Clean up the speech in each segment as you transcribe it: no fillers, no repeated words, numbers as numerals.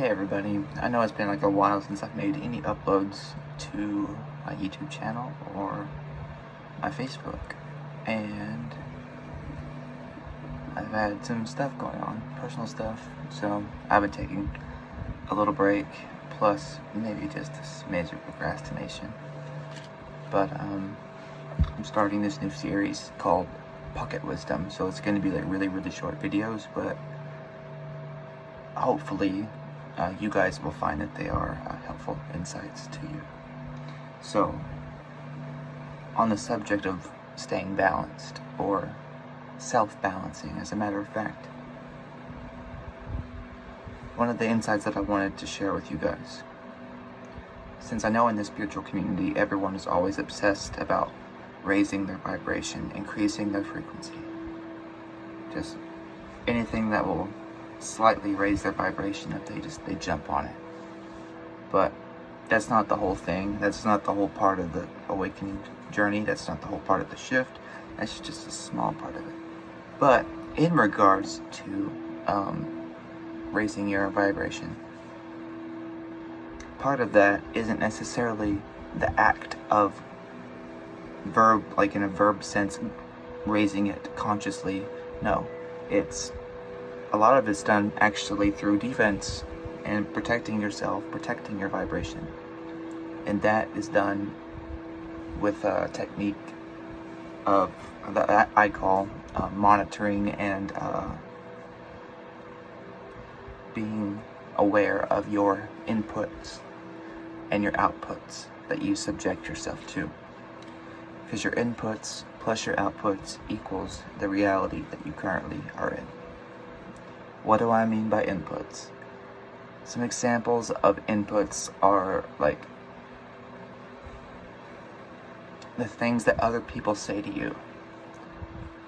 Hey everybody, I know it's been like a while since I've made any uploads to my YouTube channel or my Facebook, and I've had some stuff going on, personal stuff, so I've been taking a little break, plus maybe just a smidge of procrastination. But I'm starting this new series called Pocket Wisdom, so it's going to be like really short videos, but hopefully you guys will find that they are helpful insights to you. So, on the subject of staying balanced, or self-balancing as a matter of fact, one of the insights that I wanted to share with you guys, since I know in the spiritual community everyone is always obsessed about raising their vibration, increasing their frequency, just anything that will slightly raise their vibration, if they jump on it. But that's not the whole thing. That's not the whole part of the awakening journey. That's not the whole part of the shift. That's just a small part of it. But in regards to raising your vibration, part of that isn't necessarily the act of verb, like in a verb sense, raising it consciously. No, a lot of it's done actually through defense and protecting yourself, protecting your vibration. And that is done with a technique of that I call monitoring and being aware of your inputs and your outputs that you subject yourself to. Because your inputs plus your outputs equals the reality that you currently are in. What do I mean by inputs? Some examples of inputs are like the things that other people say to you.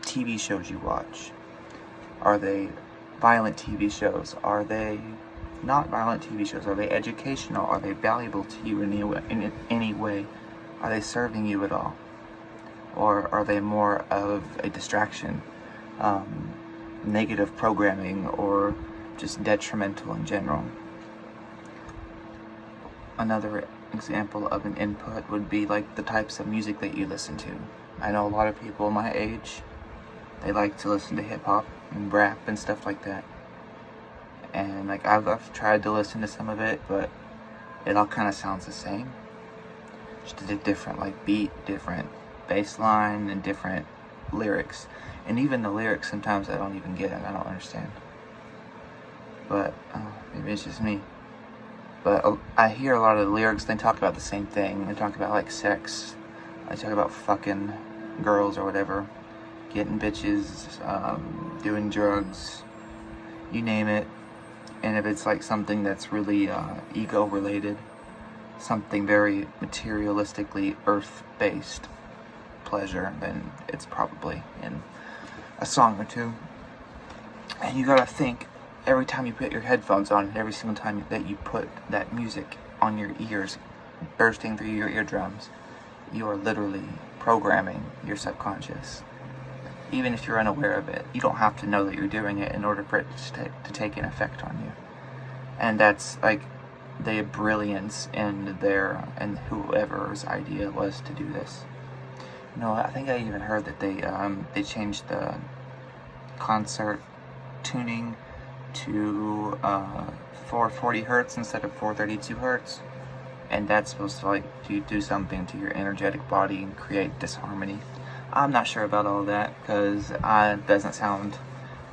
TV shows you watch. Are they violent TV shows? Are they not violent TV shows? Are they educational? Are they valuable to you in any way? Are they serving you at all? Or are they more of a distraction? Negative programming, or just detrimental in general. Another example of an input would be like the types of music that you listen to. I know a lot of people my age, they like to listen to hip hop and rap and stuff like that. And like I've tried to listen to some of it, but it all kind of sounds the same. Just a different like beat, different bass line, and different lyrics. And even the lyrics sometimes I don't even get it. I don't understand. But maybe it's just me. But I hear a lot of the lyrics, they talk about the same thing. They talk about like sex. They talk about fucking girls or whatever. Getting bitches, doing drugs. You name it. And if it's like something that's really ego related, something very materialistically earth-based pleasure, then it's probably in a song or two. And you gotta think, every time you put your headphones on, and every single time that you put that music on your ears, bursting through your eardrums, you are literally programming your subconscious. Even if you're unaware of it, you don't have to know that you're doing it in order for it to take an effect on you. And that's like the brilliance in whoever's idea was to do this. No, I think I even heard that they changed the concert tuning to 440 hertz instead of 432 hertz, and that's supposed to like do something to your energetic body and create disharmony. I'm not sure about all that, because it doesn't sound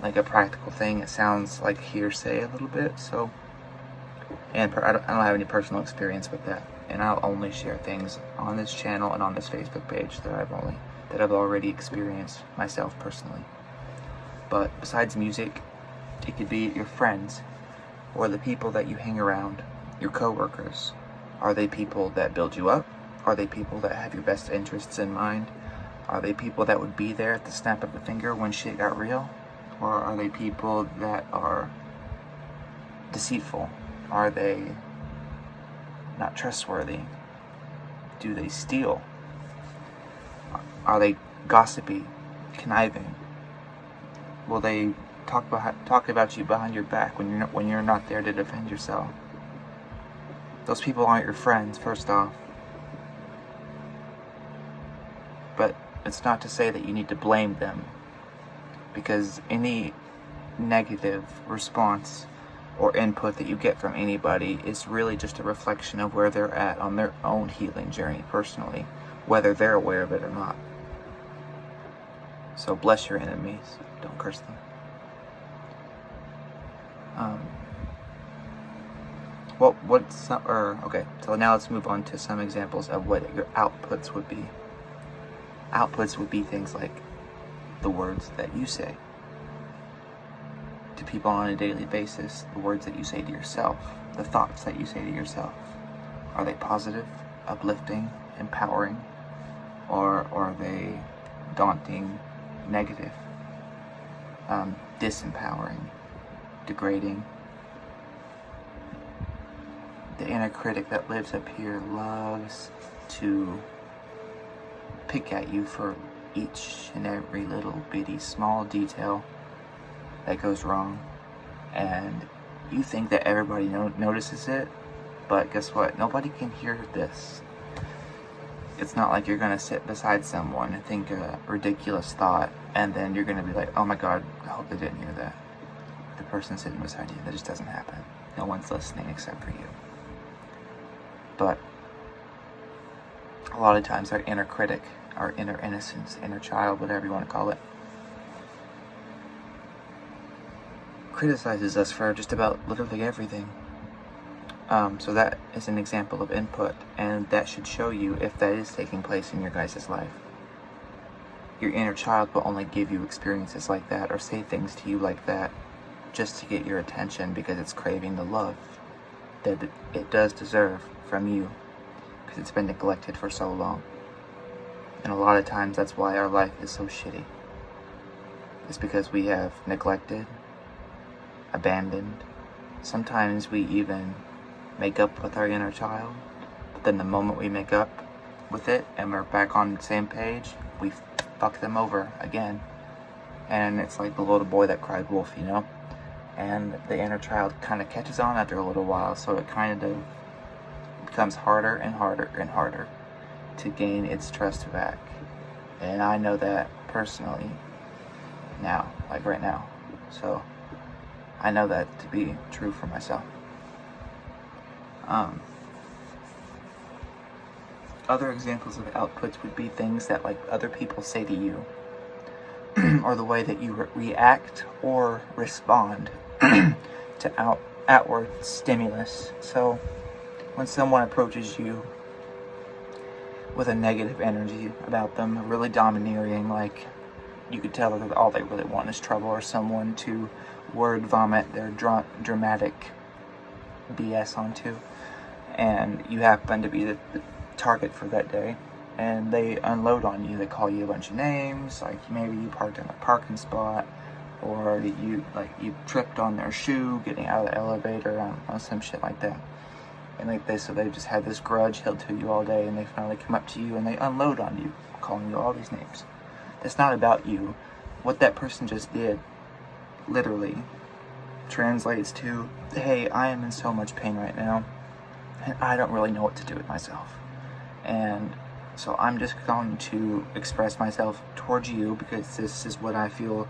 like a practical thing. It sounds like hearsay a little bit. So, and I don't have any personal experience with that. And I'll only share things on this channel and on this Facebook page that I've already experienced myself personally. But besides music, it could be your friends, or the people that you hang around, your coworkers. Are they people that build you up? Are they people that have your best interests in mind? Are they people that would be there at the snap of a finger when shit got real? Or are they people that are deceitful? Are they not trustworthy? Do they steal? Are they gossipy, conniving? Will they talk about you behind your back when you're not there to defend yourself. Those people aren't your friends, first off. But it's not to say that you need to blame them, because any negative response or input that you get from anybody is really just a reflection of where they're at on their own healing journey personally, whether they're aware of it or not. So bless your enemies, don't curse them. Okay, so now let's move on to some examples of what your outputs would be. Outputs would be things like the words that you say to people on a daily basis, the words that you say to yourself, the thoughts that you say to yourself. Are they positive, uplifting, empowering, or are they daunting, negative, disempowering, degrading? The inner critic that lives up here loves to pick at you for each and every little bitty small detail that goes wrong, and you think that everybody notices it, but guess what? Nobody can hear this. It's not like you're gonna sit beside someone and think a ridiculous thought, and then you're gonna be like, oh my god, I hope they didn't hear that. The person sitting beside you, that just doesn't happen. No one's listening except for you. But a lot of times our inner critic, our inner innocence, inner child, whatever you want to call it, criticizes us for just about literally everything. So that is an example of input, and that should show you if that is taking place in your guys' life. Your inner child will only give you experiences like that or say things to you like that just to get your attention, because it's craving the love that it does deserve from you, because it's been neglected for so long. And a lot of times that's why our life is so shitty. It's because we have neglected, abandoned. Sometimes we even make up with our inner child, but then the moment we make up with it and we're back on the same page, we fuck them over again. And it's like the little boy that cried wolf, you know? And the inner child kind of catches on after a little while, so it kind of becomes harder and harder and harder to gain its trust back. And I know that personally now, like right now. So I know that to be true for myself. Other examples of outputs would be things that like other people say to you, or the way that you react or respond to outward stimulus. So when someone approaches you with a negative energy about them, really domineering, like you could tell that all they really want is trouble, or someone to word vomit their dramatic BS onto, and you happen to be the target for that day, and they unload on you. They call you a bunch of names, like maybe you parked in a parking spot, or you tripped on their shoe getting out of the elevator, I don't know, some shit like that. And so they just had this grudge held to you all day, and they finally come up to you and they unload on you, calling you all these names. That's not about you. What that person just did literally translates to, hey, I am in so much pain right now, and I don't really know what to do with myself. And so I'm just going to express myself towards you, because this is what I feel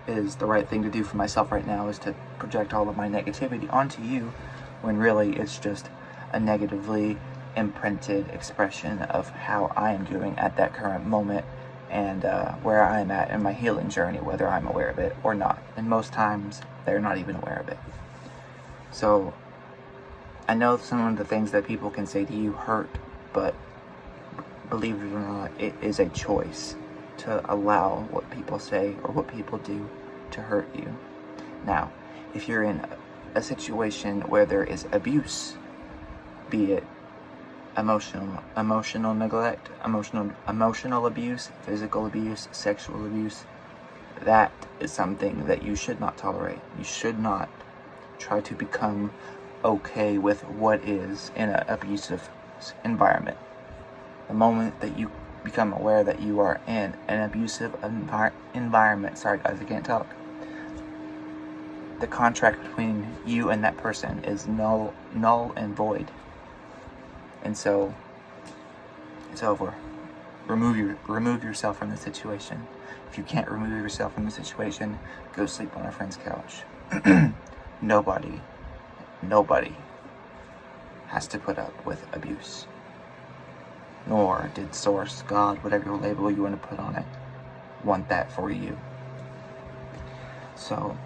is the right thing to do for myself right now, is to project all of my negativity onto you, when really it's just a negatively imprinted expression of how I am doing at that current moment, and where I am at in my healing journey, whether I'm aware of it or not. And most times, they're not even aware of it. So, I know some of the things that people can say to you hurt, but believe it or not, it is a choice to allow what people say or what people do to hurt you. Now, if you're in a situation where there is abuse, be it emotional neglect, emotional abuse, physical abuse, sexual abuse, that is something that you should not tolerate. You should not try to become okay with what is in an abusive environment. The moment that you become aware that you are in an abusive environment, sorry guys, I can't talk. the contract between you and that person is null and void. And so it's over. Remove yourself from the situation. If you can't remove yourself from the situation, go sleep on a friend's couch. Nobody has to put up with abuse. Nor did Source, God, whatever label you want to put on it, want that for you. So,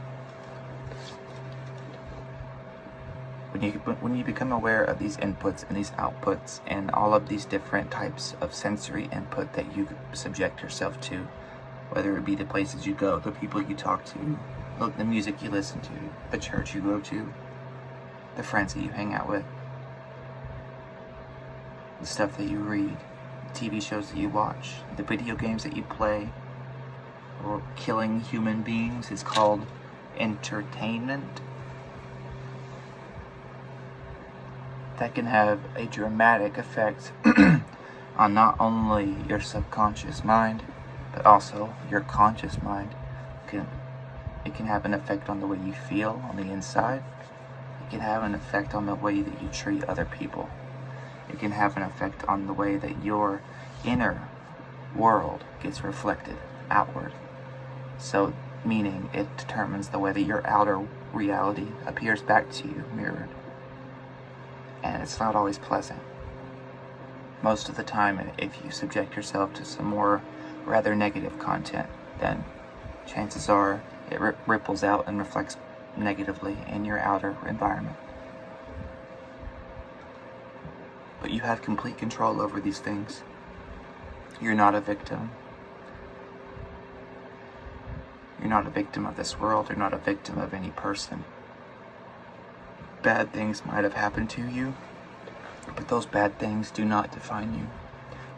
when you become aware of these inputs and these outputs and all of these different types of sensory input that you subject yourself to, whether it be the places you go, the people you talk to, the music you listen to, the church you go to, the friends that you hang out with, the stuff that you read, the TV shows that you watch, the video games that you play, or killing human beings is called entertainment. That can have a dramatic effect on not only your subconscious mind, but also your conscious mind. It can have an effect on the way you feel on the inside. It can have an effect on the way that you treat other people. It can have an effect on the way that your inner world gets reflected outward. So, meaning it determines the way that your outer reality appears back to you, mirrored. And it's not always pleasant. Most of the time, if you subject yourself to some more rather negative content, then chances are it ripples out and reflects negatively in your outer environment. But you have complete control over these things. You're not a victim. You're not a victim of this world. You're not a victim of any person. Bad things might have happened to you, but those bad things do not define you.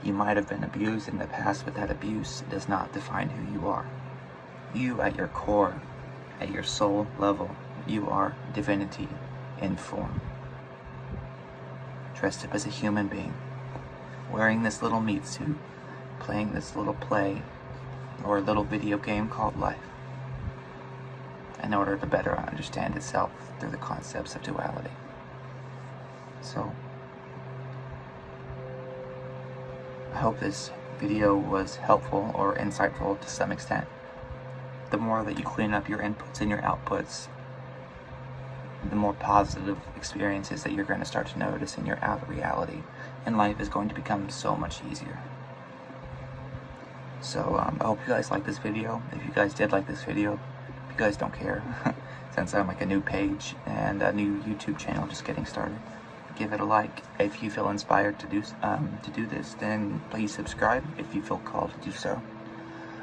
You might have been abused in the past, but that abuse does not define who you are. You, at your core, at your soul level, you are divinity in form. Dressed up as a human being, wearing this little meat suit, playing this little play, or a little video game called life, in order to better understand itself through the concepts of duality. So, I hope this video was helpful or insightful to some extent. The more that you clean up your inputs and your outputs, the more positive experiences that you're going to start to notice in your outer reality, and life is going to become so much easier. So, I hope you guys liked this video. If you guys did like this video, if you guys don't care, since I'm like a new page and a new YouTube channel just getting started, give it a like. If you feel inspired to do this, then please subscribe if you feel called to do so.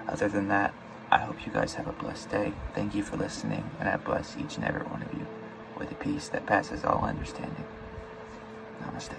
Other than that, I hope you guys have a blessed day. Thank you for listening, and I bless each and every one of you with a peace that passes all understanding. Namaste.